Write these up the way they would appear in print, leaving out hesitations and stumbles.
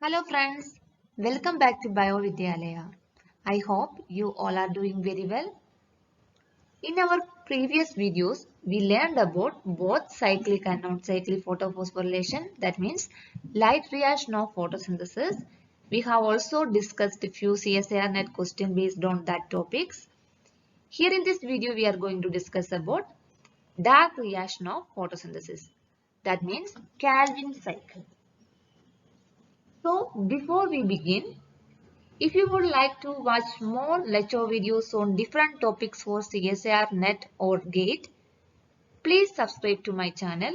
Hello friends, welcome back to BioVidyalaya. I hope you all are doing very well. In our previous videos, we learned about both cyclic and non-cyclic photophosphorylation, that means light reaction of photosynthesis. We have also discussed a few CSIR net questions based on that topics. Here in this video, we are going to discuss about dark reaction of photosynthesis, that means Calvin cycle. So before we begin, if you would like to watch more lecture videos on different topics for CSIR, NET or GATE, please subscribe to my channel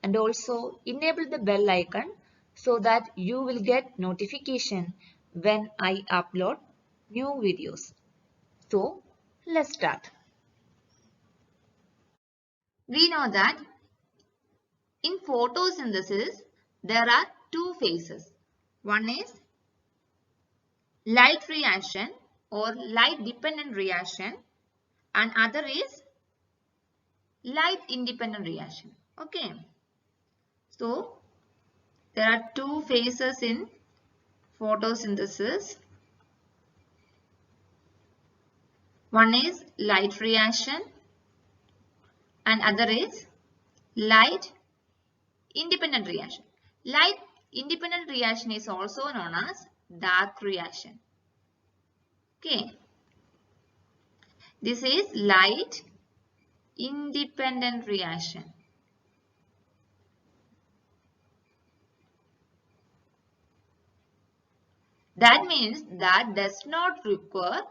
and also enable the bell icon so that you will get notification when I upload new videos. So let's start. We know that in photosynthesis there are two phases. One is light reaction or light dependent reaction and other is light independent reaction. Okay. So there are two phases in photosynthesis. One is light reaction and other is light independent reaction. Light independent reaction is also known as dark reaction. Okay. This is light independent reaction. That means that does not require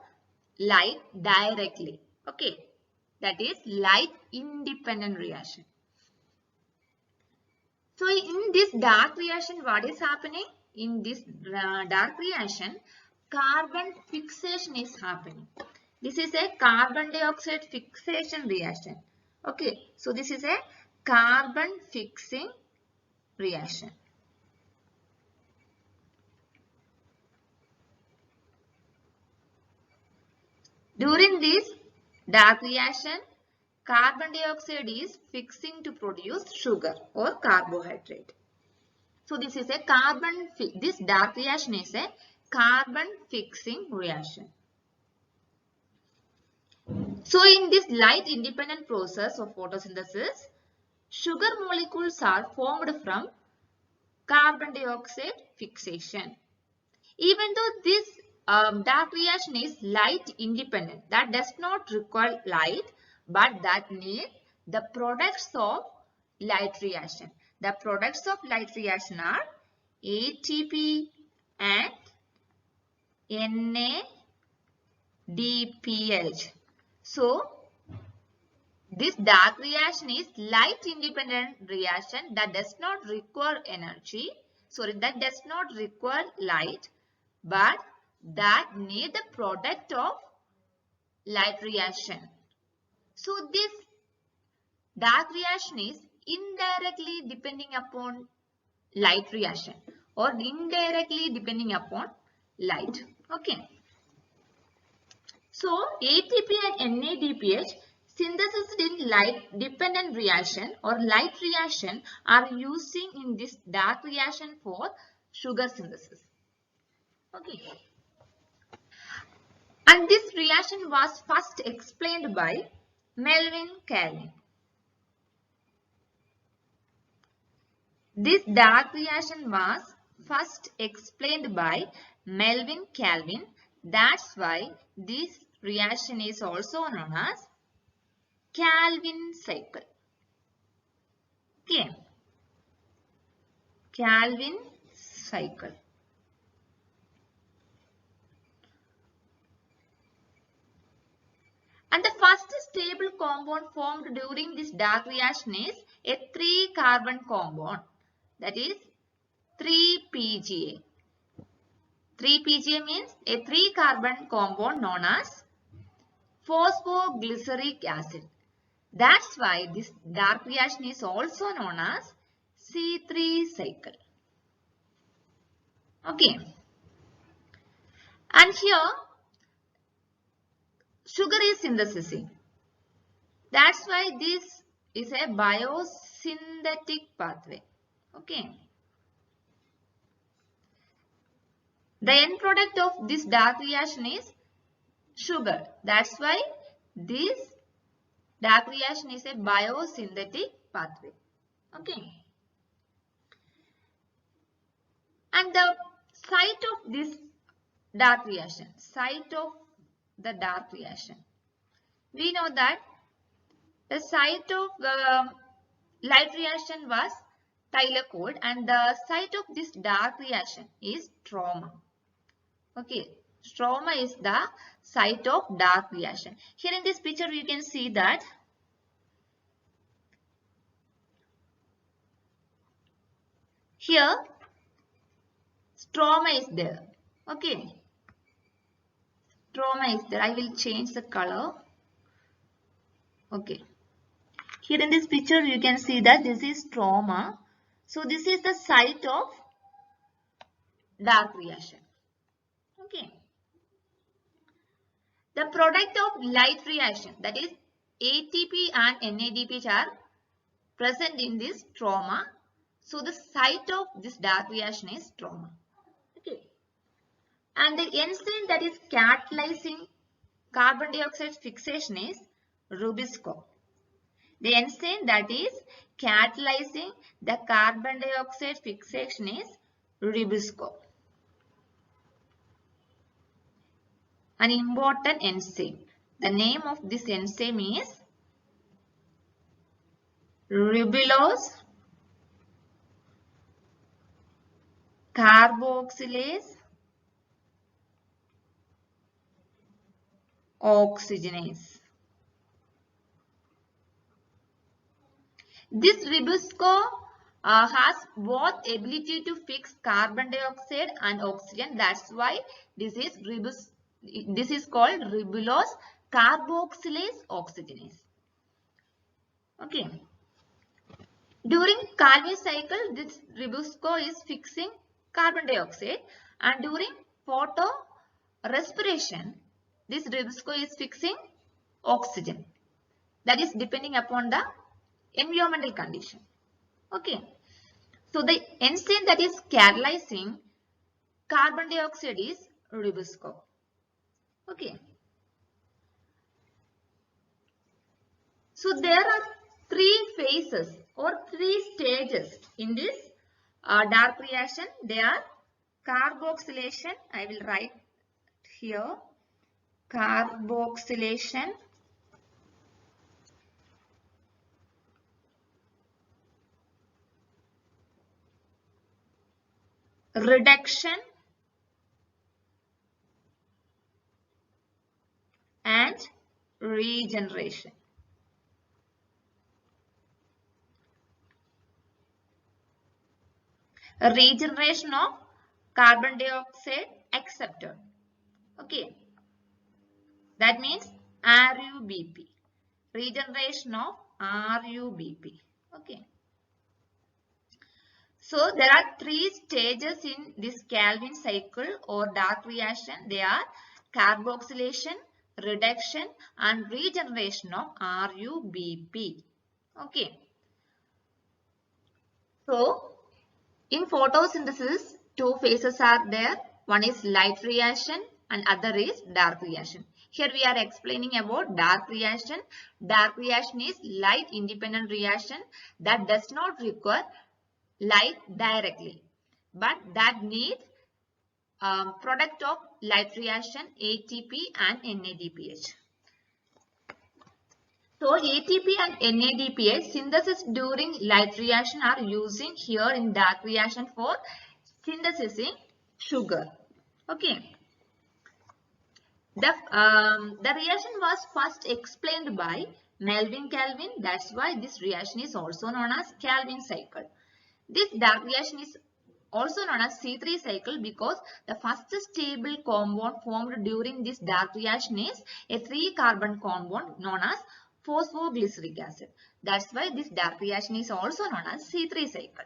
light directly. Okay. That is light independent reaction. So in this dark reaction, what is happening? In this dark reaction, carbon fixation is happening. This is a carbon dioxide fixation reaction. Okay. So this is a carbon fixing reaction. During this dark reaction, carbon dioxide is fixing to produce sugar or carbohydrate. So this is a this dark reaction is a carbon fixing reaction. So in this light independent process of photosynthesis, sugar molecules are formed from carbon dioxide fixation. Even though this dark reaction is light independent, that does not require light, but that needs the products of light reaction. The products of light reaction are ATP and NADPH. So this dark reaction is light independent reaction that does not require energy. Sorry, that does not require light, but that need the product of light reaction. So this dark reaction is indirectly depending upon light reaction or indirectly depending upon light. Okay. So ATP and NADPH synthesis in light dependent reaction or light reaction are using in this dark reaction for sugar synthesis. Okay. And this reaction was first explained by Melvin Calvin. This dark reaction was first explained by Melvin Calvin. That's why this reaction is also known as Calvin cycle. Okay. Calvin cycle. And the first stable compound formed during this dark reaction is a 3-carbon compound, that is 3-PGA. 3-PGA means a 3-carbon compound known as phosphoglyceric acid. That's why this dark reaction is also known as C3 cycle. Okay. And here sugar is synthesizing. That's why this is a biosynthetic pathway. Okay. The end product of this dark reaction is sugar. That's why this dark reaction is a biosynthetic pathway. Okay. And the site of this dark reaction, we know that the site of light reaction was thylakoid and the site of this dark reaction is stroma. Okay, stroma is the site of dark reaction. Here in this picture you can see that here stroma is there. Okay, stroma is there. I will change the color. Okay, here in this picture you can see that this is stroma. So this is the site of dark reaction. Okay. The product of light reaction, that is ATP and NADPH, are present in this stroma. So the site of this dark reaction is stroma. Okay. And the enzyme that is catalyzing carbon dioxide fixation is Rubisco. The enzyme that is catalyzing the carbon dioxide fixation is Rubisco. An important enzyme. The name of this enzyme is ribulose carboxylase oxygenase. This Rubisco has both ability to fix carbon dioxide and oxygen. That's why this is called ribulose carboxylase oxygenase. Okay. During Calvin cycle, this Rubisco is fixing carbon dioxide, and during photo respiration, this Rubisco is fixing oxygen. That is depending upon the environmental condition. Okay. So the enzyme that is catalyzing carbon dioxide is Rubisco. Okay. So there are three phases or three stages in this dark reaction. They are carboxylation. I will write here. Carboxylation. Reduction and regeneration. A regeneration of carbon dioxide acceptor. Okay. That means RUBP. Regeneration of RUBP. Okay. So there are three stages in this Calvin cycle or dark reaction. They are carboxylation, reduction and regeneration of RUBP. Okay. So in photosynthesis, two phases are there. One is light reaction and other is dark reaction. Here we are explaining about dark reaction. Dark reaction is light independent reaction that does not require light directly, but that needs product of light reaction ATP and NADPH. So ATP and NADPH synthesis during light reaction are using here in dark reaction for synthesizing sugar. Okay. The reaction was first explained by Melvin Calvin. That's why this reaction is also known as Calvin cycle. This dark reaction is also known as C3 cycle because the first stable compound formed during this dark reaction is a 3-carbon compound known as phosphoglyceric acid. That's why this dark reaction is also known as C3 cycle.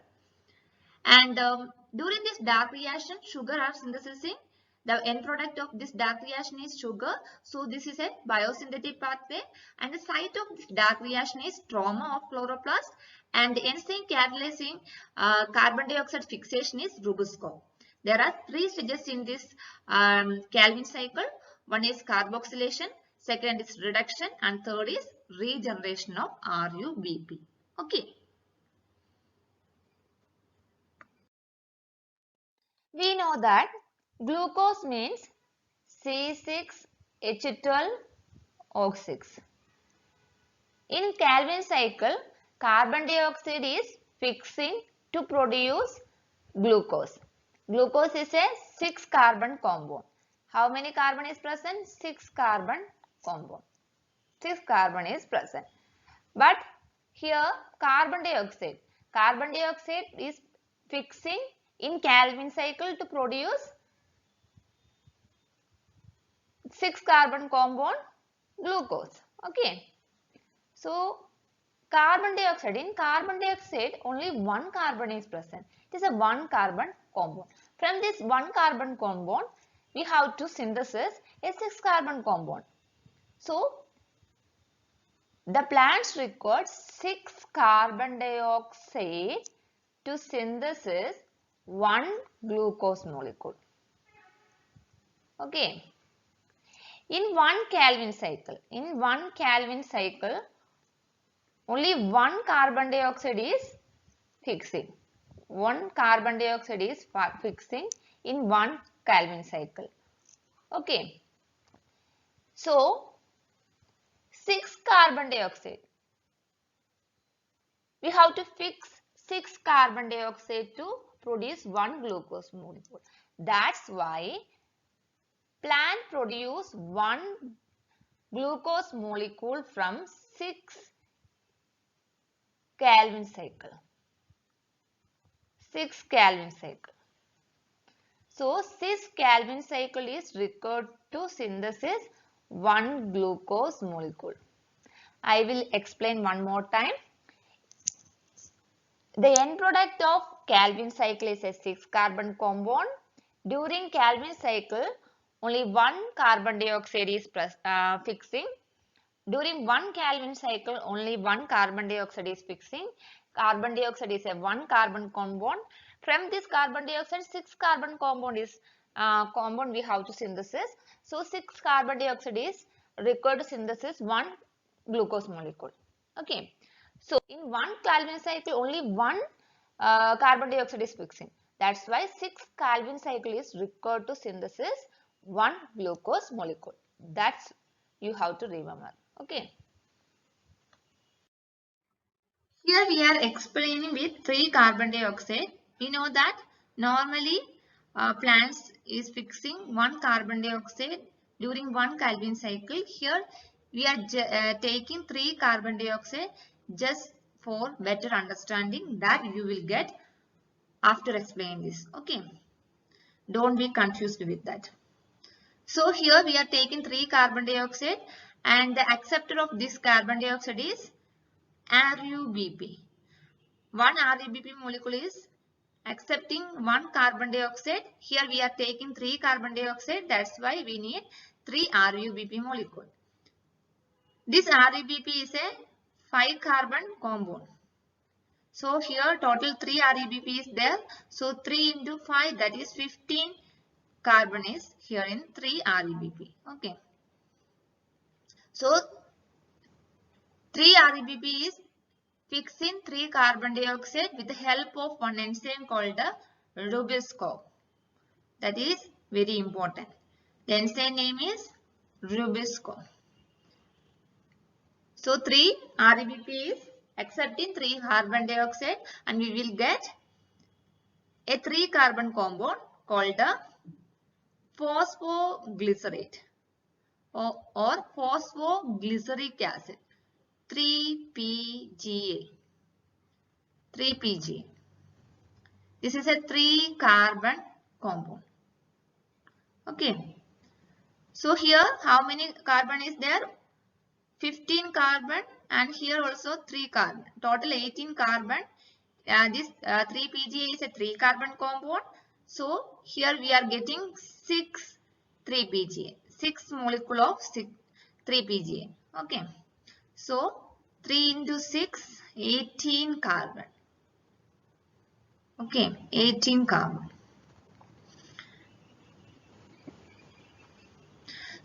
And during this dark reaction, sugar are synthesizing. The end product of this dark reaction is sugar. So this is a biosynthetic pathway. And the site of this dark reaction is stroma of chloroplast. And the enzyme catalyzing carbon dioxide fixation is Rubisco. There are three stages in this Calvin cycle. One is carboxylation, second is reduction, and third is regeneration of RuBP. Okay. We know that glucose means C6H12O6. In Calvin cycle, carbon dioxide is fixing to produce glucose. Glucose is a 6 carbon compound. How many carbon is present? 6 carbon compound. 6 carbon is present. But here carbon dioxide is fixing in Calvin cycle to produce 6 carbon compound glucose. Okay. So in carbon dioxide only one carbon is present. It is a one carbon compound. From this one carbon compound we have to synthesize a 6 carbon compound. So the plants require 6 carbon dioxide to synthesize one glucose molecule. Okay. In one Calvin cycle, only one carbon dioxide is fixing. One carbon dioxide is fixing in one Calvin cycle. Okay. So 6 carbon dioxide. We have to fix 6 carbon dioxide to produce one glucose molecule. That's why plant produce one glucose molecule from 6 Calvin cycle. 6 Calvin cycle. So 6 Calvin cycle is required to synthesize one glucose molecule. I will explain one more time. The end product of Calvin cycle is a 6 carbon compound. During Calvin cycle, only one carbon dioxide is fixing. During one Calvin cycle, only one carbon dioxide is fixing. Carbon dioxide is a one carbon compound. From this carbon dioxide, 6 carbon compound is compound we have to synthesize. So 6 carbon dioxide is required to synthesize one glucose molecule. Okay. So in one Calvin cycle, only one carbon dioxide is fixing. That's why 6 Calvin cycle is required to synthesize one glucose molecule. That's you have to remember. Okay. Here we are explaining with 3 carbon dioxide. We know that normally plants is fixing 1 carbon dioxide during one Calvin cycle. Here we are taking 3 carbon dioxide just for better understanding that you will get after explaining this. Okay. Don't be confused with that. So here we are taking 3 carbon dioxide and the acceptor of this carbon dioxide is RuBP. One RuBP molecule is accepting one carbon dioxide. Here we are taking 3 carbon dioxide. That's why we need 3 RuBP molecule. This RuBP is a 5 carbon compound. So here total 3 RuBP is there. So 3 into 5, that is 15 carbon is here in 3 RuBP. Okay. So 3 RuBP is fixing 3 carbon dioxide with the help of one enzyme called the Rubisco. That is very important. The enzyme name is Rubisco. So 3 RuBP is accepting 3 carbon dioxide and we will get a 3 carbon compound called the phosphoglycerate or phosphoglyceric acid. 3PGA. 3PGA. This is a 3 carbon compound. Okay. So here how many carbon is there? 15 carbon and here also 3 carbon. Total 18 carbon. This 3PGA is a 3 carbon compound. So here we are getting 6 3PGA. 6 molecule of 3PGA. Okay. So 3 into 6, 18 carbon. Okay, 18 carbon.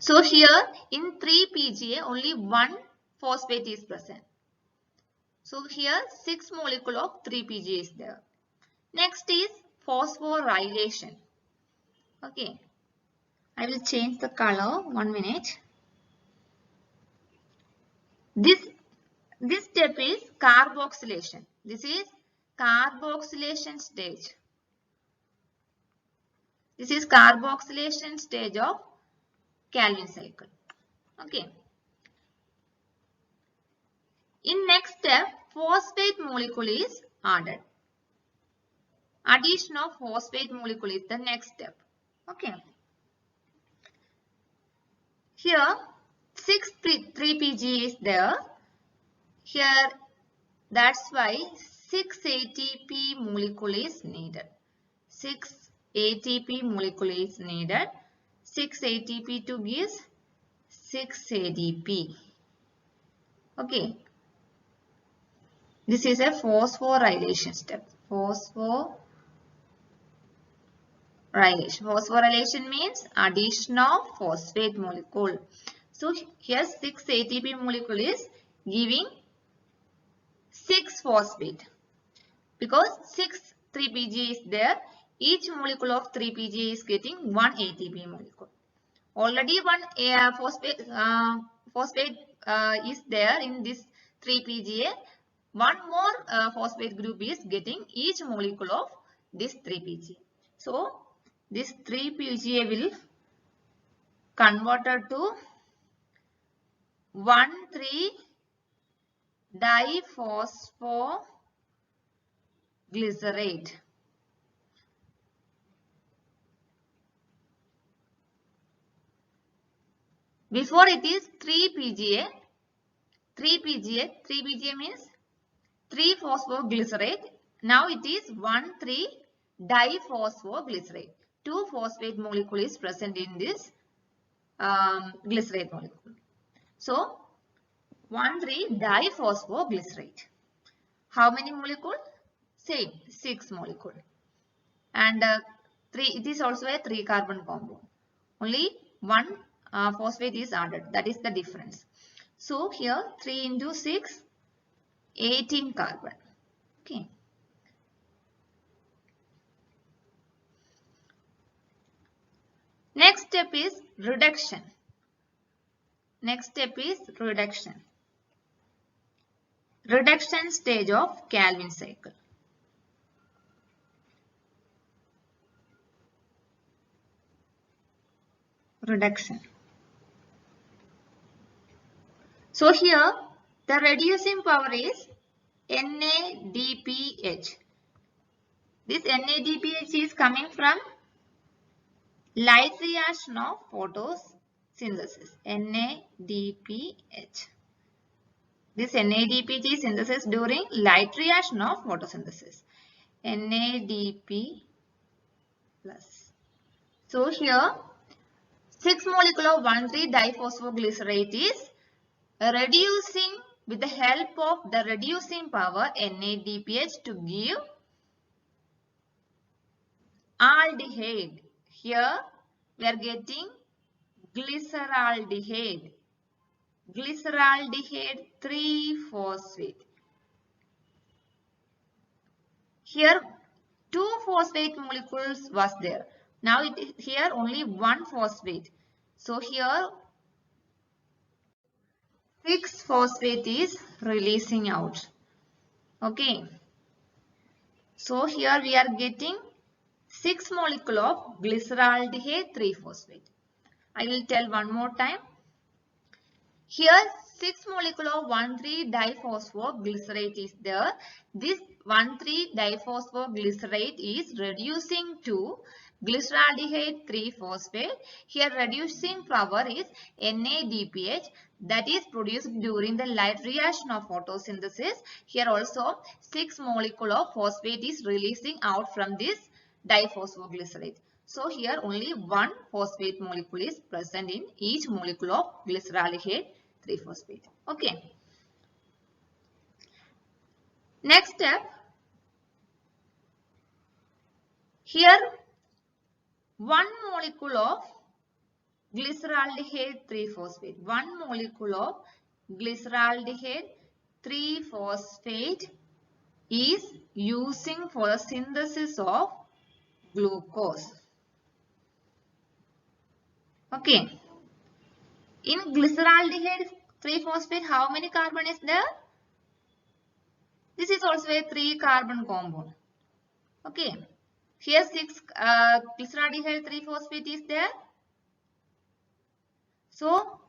So here in 3-PGA only one phosphate is present. So here 6 molecule of 3-PGA is there. Next is phosphorylation. Okay, I will change the color. 1 minute. This step is carboxylation. This is carboxylation stage. This is carboxylation stage of Calvin cycle. Okay. In next step, phosphate molecule is added. Addition of phosphate molecule is the next step. Okay. Here 6 3-PG is there. Here that's why 6 ATP molecule is needed. 6 ATP molecule is needed. 6 ATP to give 6 ADP. Okay. This is a phosphorylation step. Phosphorylation means addition of phosphate molecule. So here 6 ATP molecule is giving 6 phosphate. Because 6 3-PG is there, each molecule of 3-PG is getting 1 ATP molecule. Already one phosphate is there in this 3-PGA. One more phosphate group is getting each molecule of this 3-PGA. So this 3-PGA will converted to 1,3-diphosphoglycerate. Before it is 3-PGA. 3-PGA means 3-phosphoglycerate. Now it is 1,3-diphosphoglycerate. 2 phosphate molecule is present in this glycerate molecule. So 1,3-diphosphoglycerate. How many molecule? Same, 6 molecule. And it is also a 3-carbon compound. Only one phosphate is added. That is the difference. So here 3 into 6, 18 carbon. Okay. Next step is reduction. Reduction stage of Calvin cycle. Reduction. So here the reducing power is NADPH. This NADPH is coming from light reaction of photosynthesis. NADPH. This NADPH synthesis during light reaction of photosynthesis. NADP plus. So here 6 molecule of 1,3-diphosphoglycerate is reducing with the help of the reducing power NADPH to give aldehyde. Here we are getting glyceraldehyde. Glyceraldehyde 3-phosphate. Here 2 phosphate molecules was there. Now it is here only 1 phosphate. So here 6 phosphate is releasing out. Okay. So here we are getting 6 molecule of glyceraldehyde 3-phosphate. I will tell one more time. Here 6 molecule of 1,3-diphosphoglycerate is there. This 1,3-diphosphoglycerate is reducing to glyceraldehyde 3-phosphate. Here reducing power is NADPH, that is produced during the light reaction of photosynthesis. Here also 6 molecule of phosphate is releasing out from this diphosphoglycerate. So here only 1 phosphate molecule is present in each molecule of glyceraldehyde 3-phosphate. Okay. Next step. Here 1 molecule of glyceraldehyde 3-phosphate. One molecule of glyceraldehyde 3-phosphate is using for the synthesis of glucose. Okay. In glyceraldehyde 3-phosphate, how many carbon is there? This is also a 3-carbon compound. Okay. Here 6 glyceraldehyde 3-phosphate is there. So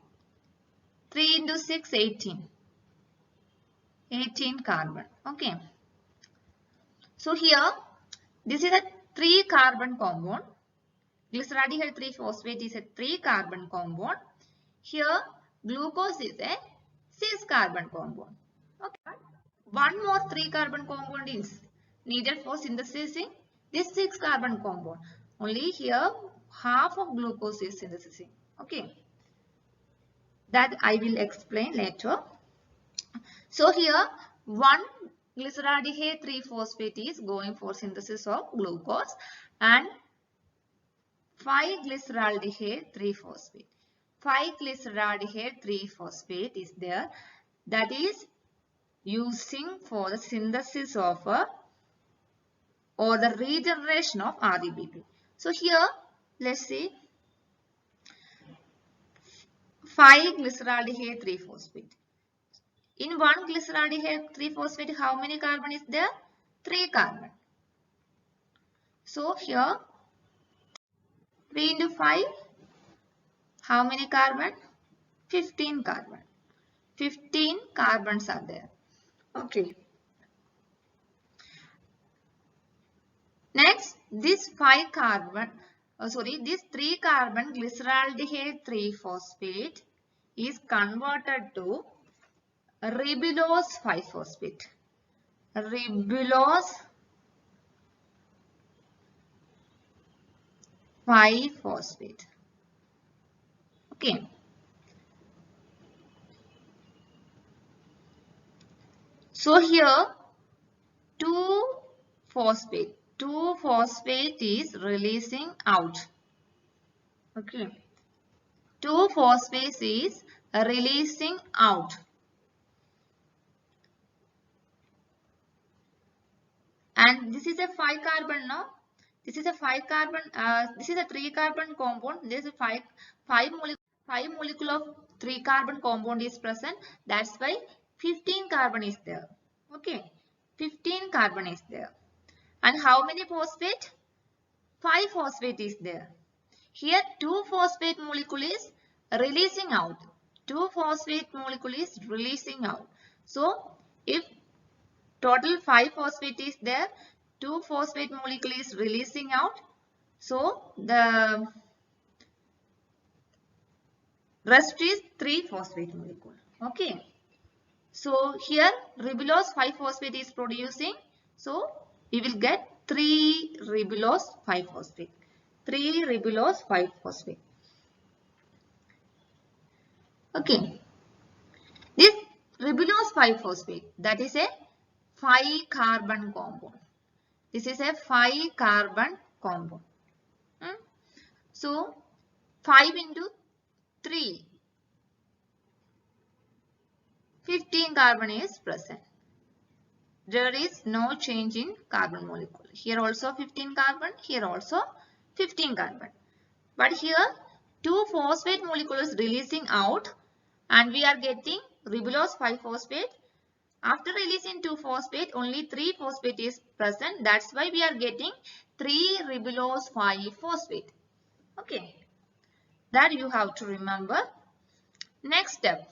3 into 6, 18. 18 carbon. Okay. So here this is a 3-carbon compound. Glyceraldehyde 3-phosphate is a 3-carbon compound. Here glucose is a 6-carbon compound. Okay. One more 3-carbon compound is needed for synthesizing this 6-carbon compound. Only here half of glucose is synthesizing. Okay. That I will explain later. So here one glyceraldehyde 3-phosphate is going for synthesis of glucose and 5-glyceraldehyde 3-phosphate. 5-glyceraldehyde 3-phosphate is there, that is using for the synthesis of or the regeneration of REBP. So here let's see 5-glyceraldehyde 3-phosphate. In one glyceraldehyde 3-phosphate, how many carbon is there? 3 carbon. So here 3 into 5, how many carbon? 15 carbon. 15 carbons are there. Okay. Next, this 3 carbon glyceraldehyde 3-phosphate is converted to ribulose 5-phosphate. Ribulose 5-phosphate. Okay. So here 2-phosphate is releasing out. Okay. 2-phosphate is releasing out. And this is a 5-carbon now. This is a 5-carbon. This is a 3-carbon compound. There is a 5 molecule of 3-carbon compound is present. That's why 15 carbon is there. Okay, 15 carbon is there. And how many phosphate? 5-phosphate is there. Here 2-phosphate molecule is releasing out. 2-phosphate molecule is releasing out. So if total 5-phosphate is there, 2-phosphate molecule is releasing out. So the rest is 3-phosphate molecule. Okay. So here ribulose 5-phosphate is producing. So we will get 3 ribulose 5-phosphate. 3 ribulose 5-phosphate. Okay. This ribulose 5-phosphate, that is a 5-carbon compound. This is a 5-carbon compound. So 5 into 3. 15 carbon is present. There is no change in carbon molecule. Here also 15 carbon, here also 15 carbon. But here 2-phosphate molecule is releasing out and we are getting ribulose 5-phosphate. After releasing 2-phosphate, only 3-phosphate is present. That's why we are getting 3 ribulose 5-phosphate. Okay. That you have to remember. Next step.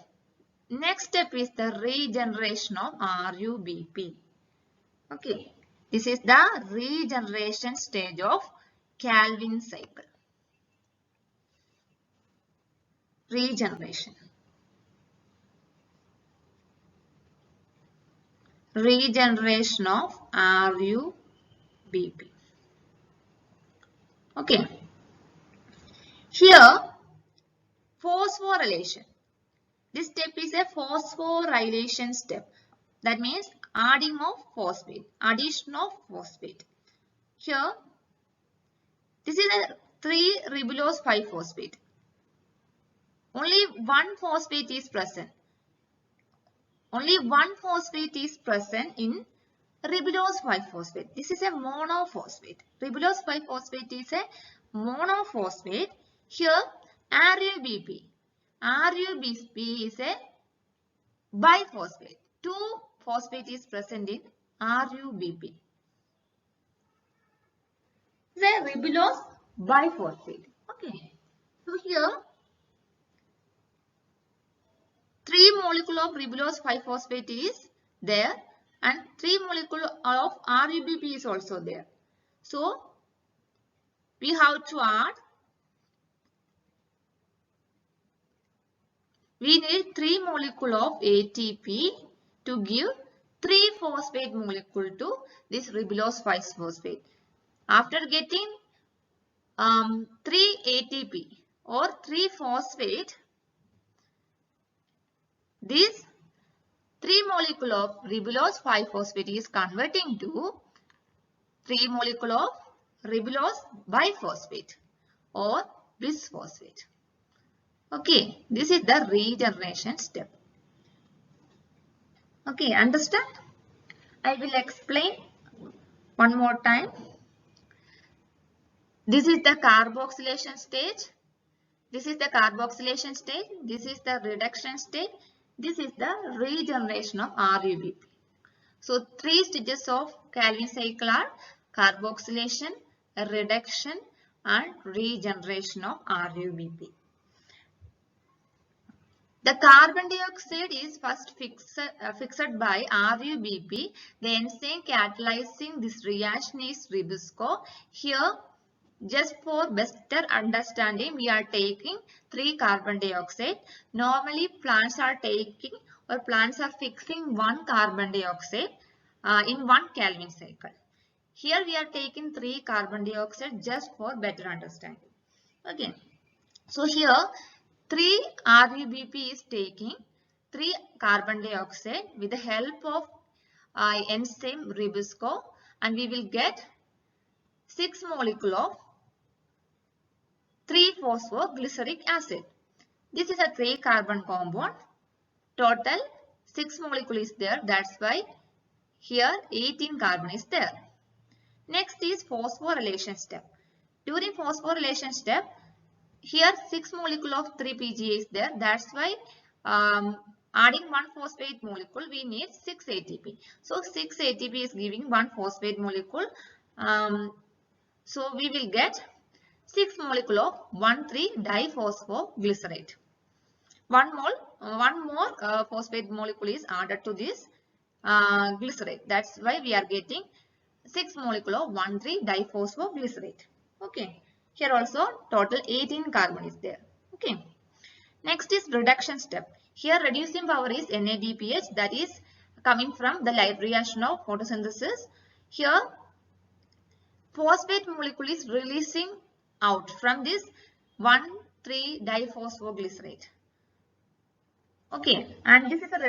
Next step is the regeneration of RUBP. Okay. This is the regeneration stage of Calvin cycle. Regeneration. Regeneration of RUBP. Okay. Here, phosphorylation. This step is a phosphorylation step. That means adding of phosphate, addition of phosphate. Here, this is a 3 ribulose 5-phosphate. only one phosphate is present. Only one phosphate is present in ribulose 5-phosphate. This is a monophosphate. Ribulose 5-phosphate is a monophosphate. Here RUBP. RUBP is a biphosphate. 2 phosphate is present in RUBP. The ribulose biphosphate. Okay. So here 3 molecule of ribulose 5-phosphate is there and 3 molecule of RUBP is also there. So we have to add. We need 3 molecule of ATP to give 3 phosphate molecule to this ribulose 5-phosphate. After getting 3 ATP or 3 phosphate, this 3 molecule of ribulose 5-phosphate is converting to 3 molecule of ribulose biphosphate or bisphosphate. Okay, this is the regeneration step. Okay, understand? I will explain one more time. This is the carboxylation stage. This is the carboxylation stage. This is the reduction stage. This is the regeneration of RUBP. So, 3 stages of Calvin cycle are carboxylation, reduction and regeneration of RUBP. The carbon dioxide is first fixed by RUBP. The enzyme catalyzing this reaction is Ribisco. Here, just for better understanding, we are taking 3 carbon dioxide. Normally, plants are taking or plants are fixing 1 carbon dioxide in 1 Calvin cycle. Here, we are taking 3 carbon dioxide just for better understanding. Okay. So, here 3 RUBP is taking 3 carbon dioxide with the help of enzyme Ribisco and we will get 6 molecule of 3-phosphoglyceric acid. This is a 3 carbon compound. Total 6 molecule is there. That's why here 18 carbon is there. Next is phosphorylation step. During phosphorylation step, here 6 molecule of 3-PGA is there. That's why adding 1 phosphate molecule, we need 6 ATP. So 6 ATP is giving 1 phosphate molecule. So we will get 6 molecule of 1,3-diphosphoglycerate. One more phosphate molecule is added to this glycerate. That's why we are getting 6 molecule of 1,3-diphosphoglycerate. Okay. Here also total 18 carbon is there. Okay. Next is reduction step. Here reducing power is NADPH, that is coming from the light reaction of photosynthesis. Here phosphate molecule is releasing out from this 1,3-diphosphoglycerate. Okay, and this is a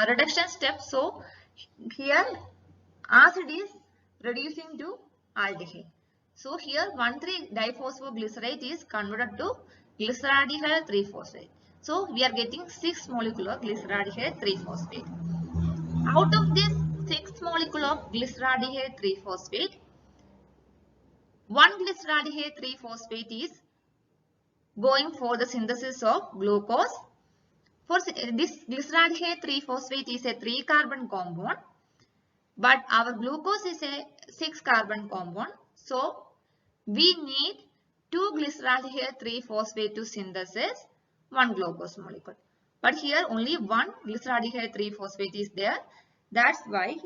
reduction step. So here acid is reducing to aldehyde. So here 1,3-diphosphoglycerate is converted to glyceraldehyde 3-phosphate. So we are getting 6 molecule of glyceraldehyde 3-phosphate. Out of this 6 molecule of glyceraldehyde 3-phosphate, 1 glyceraldehyde 3-phosphate is going for the synthesis of glucose. For this glyceraldehyde 3-phosphate is a 3 carbon compound, but our glucose is a 6 carbon compound. So we need 2 glyceraldehyde 3-phosphate to synthesis 1 glucose molecule. But here only 1 glyceraldehyde 3-phosphate is there. That's why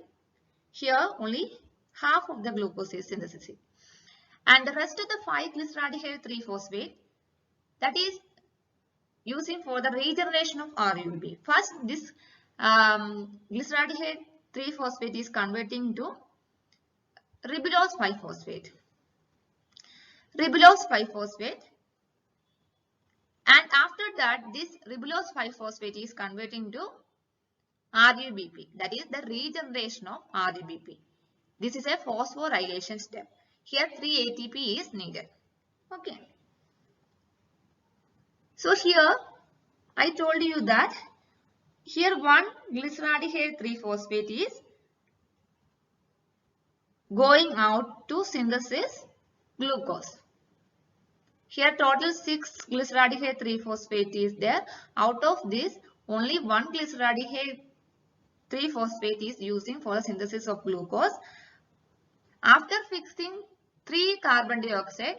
here only half of the glucose is synthesized. And the rest of the 5 glyceraldehyde 3-phosphate, that is using for the regeneration of RUBP. First, this glyceraldehyde 3-phosphate is converting to ribulose 5-phosphate. Ribulose 5-phosphate. And after that, this ribulose 5-phosphate is converting to RUBP. That is the regeneration of RUBP. This is a phosphorylation step. Here 3 ATP is needed. Okay. So here I told you that here one glyceraldehyde 3-phosphate is going out to synthesis glucose. Here total 6 glyceraldehyde 3-phosphate is there. Out of this only one glyceraldehyde 3-phosphate is using for the synthesis of glucose. After fixing 3 carbon dioxide,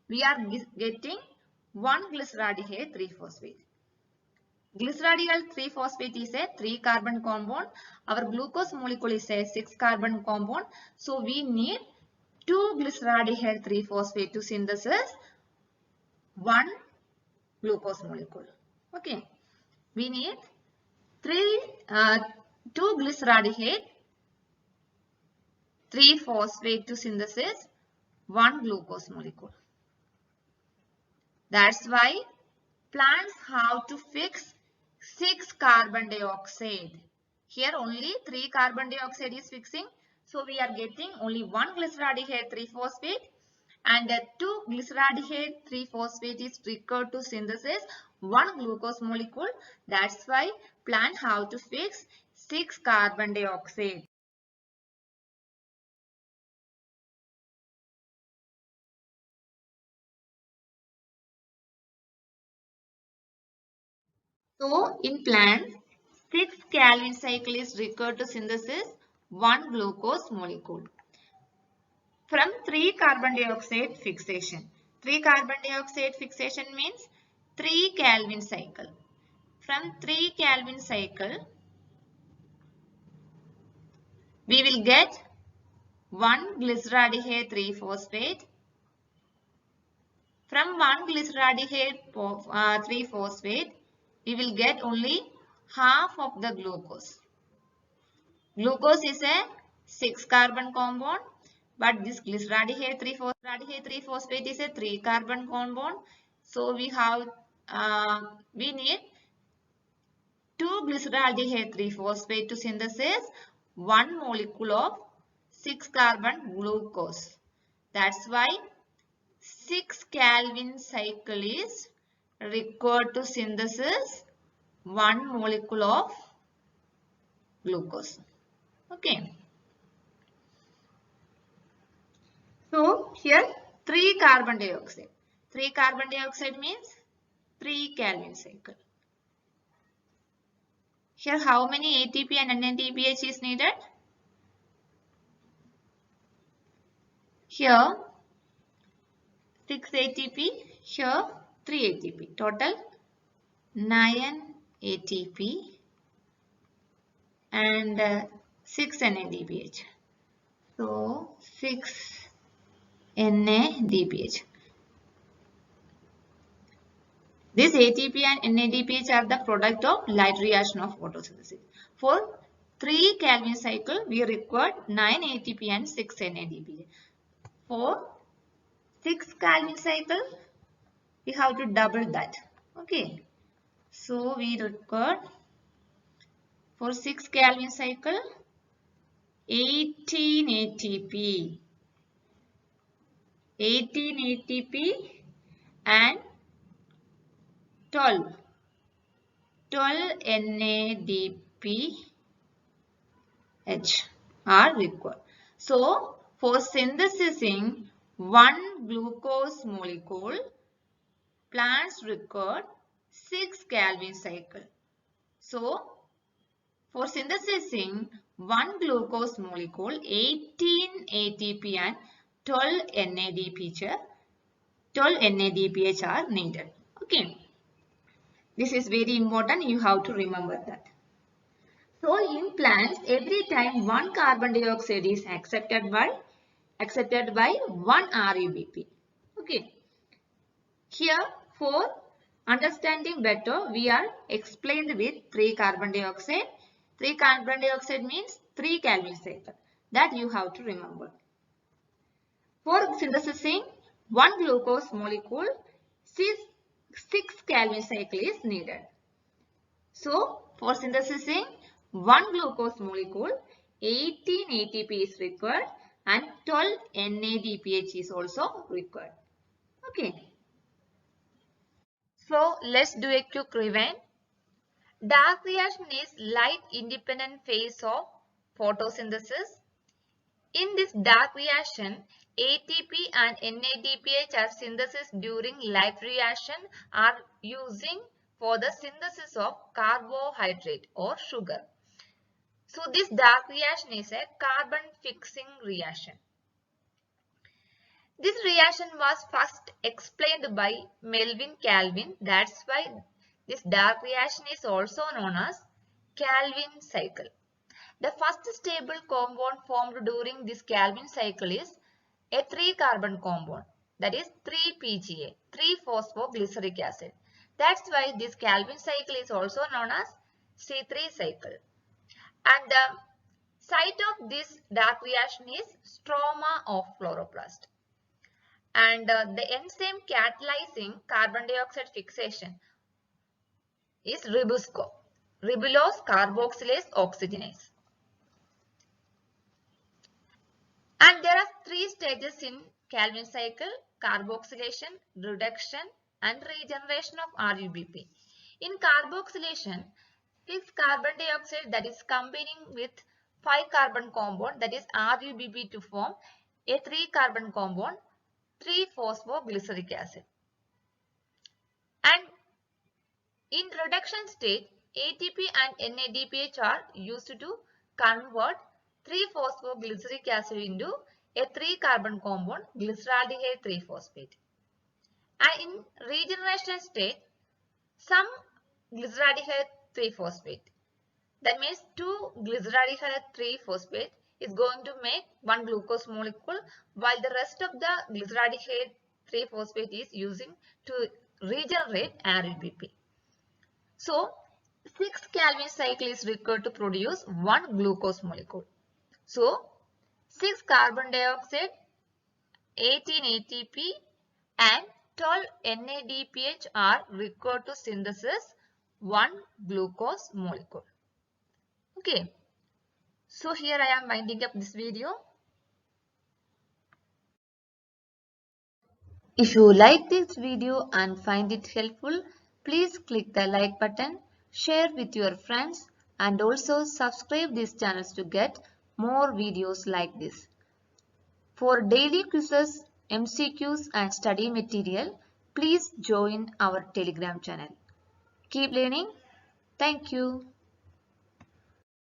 we are getting 1 glyceraldehyde 3-phosphate. Glyceraldehyde 3-phosphate is a 3 carbon compound. Our glucose molecule is a 6 carbon compound. So we need 2 glyceraldehyde 3-phosphate to synthesis 1 glucose molecule. Okay. We need 2 glyceraldehyde 3-phosphate to synthesis 1 glucose molecule. That's why plants have to fix 6 carbon dioxide. Here only 3 carbon dioxide is fixing. So we are getting only 1 glyceraldehyde 3-phosphate and 2 glyceraldehyde 3-phosphate is required to synthesis 1 glucose molecule. That's why plant have to fix 6 carbon dioxide. So in plants, 6 Calvin cycle is required to synthesis 1 glucose molecule. From 3 carbon dioxide fixation. 3 carbon dioxide fixation means 3 Calvin cycle. From 3 Calvin cycle, we will get 1 glyceraldehyde 3-phosphate. From 1 glyceraldehyde 3-phosphate, we will get only half of the glucose. Glucose is a 6 carbon compound, but this glyceraldehyde 3-phosphate is a 3 carbon compound. So we need 2 glyceraldehyde 3-phosphate to synthesis 1 molecule of 6 carbon glucose. That's why 6 Calvin cycle is required to synthesis 1 molecule of glucose. Okay. So here 3 carbon dioxide. 3 carbon dioxide means 3 Calvin cycle. Here how many ATP and NADPH is needed? Here 6 ATP, here 3 ATP. Total 9 ATP and 6 NADPH. So 6 NADPH. This ATP and NADPH are the product of light reaction of photosynthesis. For 3 Calvin cycle, we require 9 ATP and 6 NADPH. For 6 Calvin cycle, we have to double that. Okay. So we require for 6 Calvin cycle, 18 ATP. 18 ATP and 12 NADPH are required. So, for synthesizing 1 glucose molecule, plants require 6 Calvin cycle. So, for synthesizing 1 glucose molecule, 18 ATP and 12 NADPH are needed. Okay. This is very important. You have to remember that. So in plants, every time 1 carbon dioxide is accepted by 1 RUBP. Okay. Here for understanding better, we are explained with 3 carbon dioxide. 3 carbon dioxide means 3 Calvin cycle. That you have to remember. For synthesizing 1 glucose molecule, 6 Calvin cycle is needed. So, for synthesizing 1 glucose molecule, 18 ATP is required and 12 NADPH is also required. Okay. So let's do a quick rewind. Dark reaction is light independent phase of photosynthesis. In this dark reaction, ATP and NADPH are synthesis during light reaction are using for the synthesis of carbohydrate or sugar. So this dark reaction is a carbon fixing reaction. This reaction was first explained by Melvin Calvin. That's why this dark reaction is also known as Calvin cycle. The first stable compound formed during this Calvin cycle is a 3-carbon compound, that is 3-PGA, 3-phosphoglyceric acid. That's why this Calvin cycle is also known as C3 cycle. And the site of this dark reaction is stroma of chloroplast. And the enzyme catalyzing carbon dioxide fixation is ribosco, ribulose carboxylase oxygenase. And there are 3 stages in Calvin cycle: carboxylation, reduction and regeneration of RUBP. In carboxylation, 6 carbon dioxide that is combining with 5 carbon compound, that is RUBP, to form a 3 carbon compound, 3-phosphoglyceric acid. And in reduction state, ATP and NADPH are used to convert 3-phosphoglyceric acid into a 3 carbon compound, glyceraldehyde 3-phosphate. And in regeneration state, some glyceraldehyde 3-phosphate, that means 2 glyceraldehyde 3-phosphate is going to make 1 glucose molecule, while the rest of the glyceraldehyde 3-phosphate is using to regenerate RUBP. So 6 Calvin cycle is required to produce 1 glucose molecule. So 6 carbon dioxide, 18 ATP and 12 NADPH are required to synthesis 1 glucose molecule. Okay. So here I am winding up this video. If you like this video and find it helpful, please click the like button, share with your friends and also subscribe this channel to get more videos like this. For daily quizzes, MCQs and study material, please join our Telegram channel. Keep learning. Thank you.